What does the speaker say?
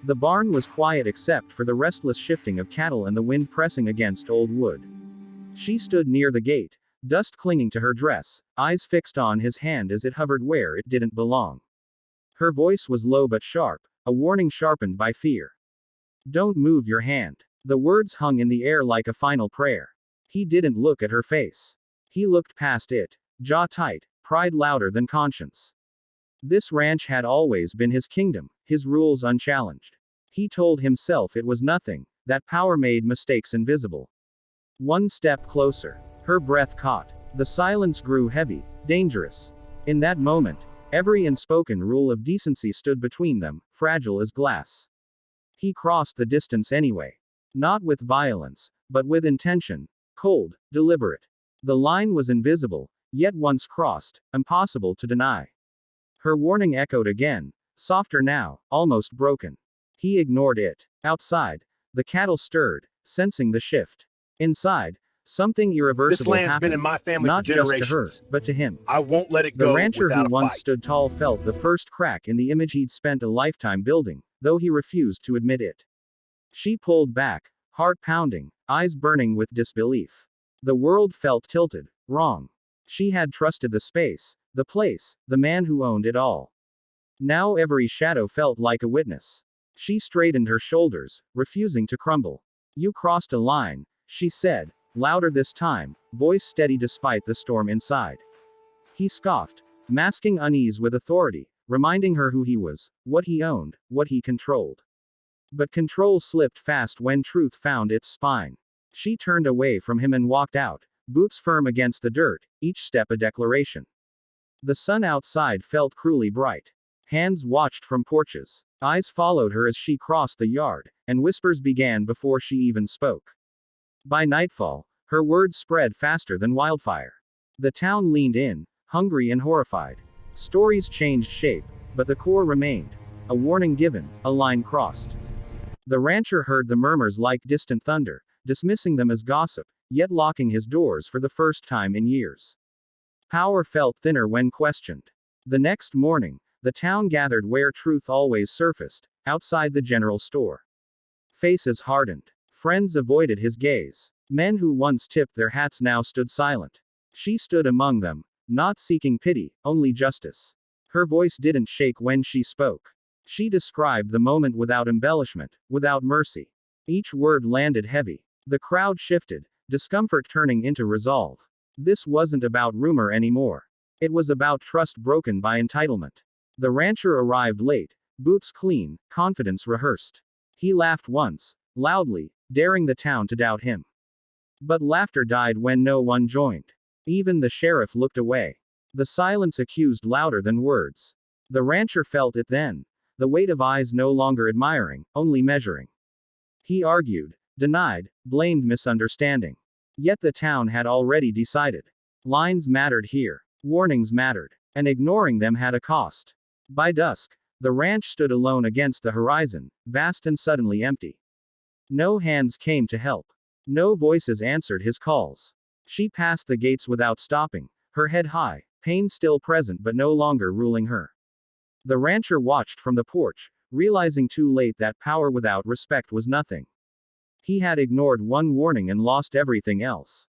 The barn was quiet except for the restless shifting of cattle and the wind pressing against old wood. She stood near the gate, dust clinging to her dress, eyes fixed on his hand as it hovered where it didn't belong. Her voice was low but sharp, a warning sharpened by fear. "Don't move your hand." The words hung in the air like a final prayer. He didn't look at her face. He looked past it, jaw tight, pride louder than conscience. This ranch had always been his kingdom, his rules unchallenged. He told himself it was nothing, that power made mistakes invisible. One step closer. Her breath caught. The silence grew heavy, dangerous. In that moment, every unspoken rule of decency stood between them, fragile as glass. He crossed the distance anyway. Not with violence, but with intention. Cold, deliberate. The line was invisible, yet once crossed, impossible to deny. Her warning echoed again, softer now, almost broken. He ignored it. Outside, the cattle stirred, sensing the shift. Inside, something irreversible This land's happened, been in my family not for just to her, generations. but to him. I won't let it The go rancher without who a once fight. stood tall felt the first crack in the image he'd spent a lifetime building, though he refused to admit it. She pulled back, heart pounding, eyes burning with disbelief. The world felt tilted, wrong. She had trusted the space, the place, the man who owned it all. Now every shadow felt like a witness. She straightened her shoulders, refusing to crumble. "You crossed a line," she said, louder this time, voice steady despite the storm inside. He scoffed, masking unease with authority, reminding her who he was, what he owned, what he controlled. But control slipped fast when truth found its spine. She turned away from him and walked out, boots firm against the dirt, each step a declaration. The sun outside felt cruelly bright. Hands watched from porches. Eyes followed her as she crossed the yard, and whispers began before she even spoke. By nightfall, her words spread faster than wildfire. The town leaned in, hungry and horrified. Stories changed shape, but the core remained. A warning given, a line crossed. The rancher heard the murmurs like distant thunder, dismissing them as gossip, yet locking his doors for the first time in years. Power felt thinner when questioned. The next morning, the town gathered where truth always surfaced, outside the general store. Faces hardened. Friends avoided his gaze. Men who once tipped their hats now stood silent. She stood among them, not seeking pity, only justice. Her voice didn't shake when she spoke. She described the moment without embellishment, without mercy. Each word landed heavy. The crowd shifted, discomfort turning into resolve. This wasn't about rumor anymore. It was about trust broken by entitlement. The rancher arrived late, boots clean, confidence rehearsed. He laughed once, loudly, daring the town to doubt him. But laughter died when no one joined. Even the sheriff looked away. The silence accused louder than words. The rancher felt it then. The weight of eyes no longer admiring, only measuring. He argued, denied, blamed misunderstanding. Yet the town had already decided. Lines mattered here. Warnings mattered. And ignoring them had a cost. By dusk, the ranch stood alone against the horizon, vast and suddenly empty. No hands came to help. No voices answered his calls. She passed the gates without stopping, her head high, pain still present but no longer ruling her. The rancher watched from the porch, realizing too late that power without respect was nothing. He had ignored one warning and lost everything else.